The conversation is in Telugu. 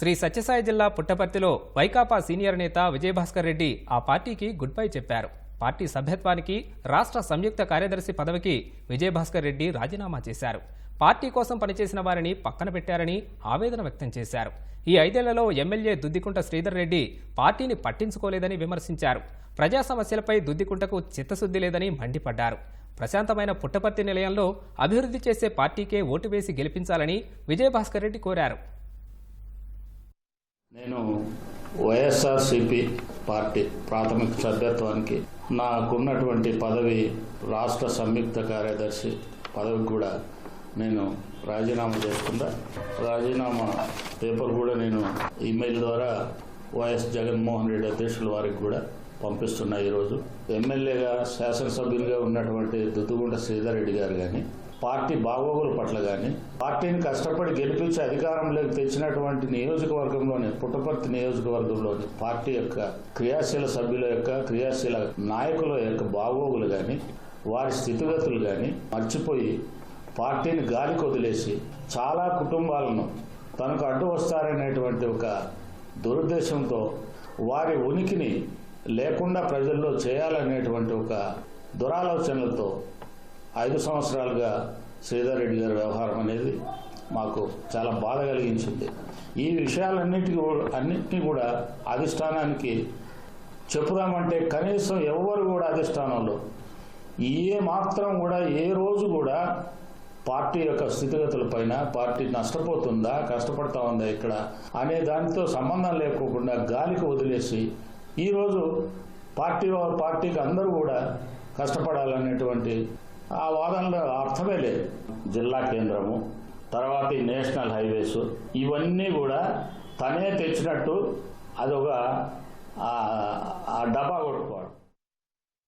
శ్రీ సత్యసాయి జిల్లా పుట్టపర్తిలో వైకాపా సీనియర్ నేత విజయభాస్కర్ రెడ్డి ఆ పార్టీకి గుడ్ బై చెప్పారు. పార్టీ సభ్యత్వానికి, రాష్ట్ర సంయుక్త కార్యదర్శి పదవికి విజయభాస్కర్ రెడ్డి రాజీనామా చేశారు. పార్టీ కోసం పనిచేసిన వారిని పక్కన పెట్టారని ఆవేదన వ్యక్తం చేశారు. ఈ 5 ఏళ్లలో ఎమ్మెల్యే దుద్దికుంట శ్రీధర్ రెడ్డి పార్టీని పట్టించుకోలేదని విమర్శించారు. ప్రజా సమస్యలపై దుద్దికుంటకు చిత్తశుద్ధి లేదని మండిపడ్డారు. ప్రశాంతమైన పుట్టపర్తి నిలయంలో అభివృద్ధి చేసే పార్టీకే ఓటు వేసి గెలిపించాలని విజయభాస్కర్ రెడ్డి కోరారు. నేను వైఎస్ఆర్సీపీ పార్టీ ప్రాథమిక సభ్యత్వానికి నాకున్నటువంటి పదవి రాష్ట్ర సంయుక్త కార్యదర్శి పదవికి కూడా నేను రాజీనామా చేసుకుంటా. రాజీనామా పేపర్ కూడా నేను ఈమెయిల్ ద్వారా వైఎస్ జగన్మోహన్ రెడ్డి అధ్యక్షుల వారికి కూడా పంపిస్తున్నా. ఈరోజు ఎమ్మెల్యేగా శాసనసభ్యులుగా ఉన్నటువంటి దుద్దుగుంట శ్రీధర్ రెడ్డి గారు కానీ, పార్టీ బాగోగుల పట్ల కానీ, పార్టీని కష్టపడి గెలిపించి అధికారంలోకి తెచ్చినటువంటి నియోజకవర్గంలోని పుట్టపర్తి నియోజకవర్గంలోని పార్టీ యొక్క క్రియాశీల సభ్యుల యొక్క క్రియాశీల నాయకుల యొక్క బాగోగులు కానీ, వారి స్థితిగతులు కానీ మర్చిపోయి పార్టీని గాలికి వదిలేసి చాలా కుటుంబాలను తనకు అడ్డు వస్తారనేటువంటి ఒక దురుద్దేశంతో వారి ఉనికిని లేకుండా ప్రజల్లో చేయాలనేటువంటి ఒక దురాలోచనలతో 5 సంవత్సరాలుగా శ్రీధర్ రెడ్డి గారి వ్యవహారం అనేది మాకు చాలా బాధ కలిగించింది. ఈ విషయాలన్నింటినీ కూడా అధిష్టానానికి చెప్పుదామంటే కనీసం ఎవరు కూడా అధిష్టానంలో ఏ మాత్రం కూడా ఏ రోజు కూడా పార్టీ యొక్క స్థితిగతుల పైన పార్టీ నష్టపోతుందా కష్టపడతా ఉందా ఇక్కడ అనే దానితో సంబంధం లేకోకుండా గాలికి వదిలేసి ఈరోజు పార్టీకి అందరూ కూడా కష్టపడాలనేటువంటి ఆ వాదనలో అర్థమే లేదు. జిల్లా కేంద్రము, తర్వాత ఈ నేషనల్ హైవేస్, ఇవన్నీ కూడా తనే తెచ్చినట్టు అదొక డబ్బా కొట్టుకోవడం.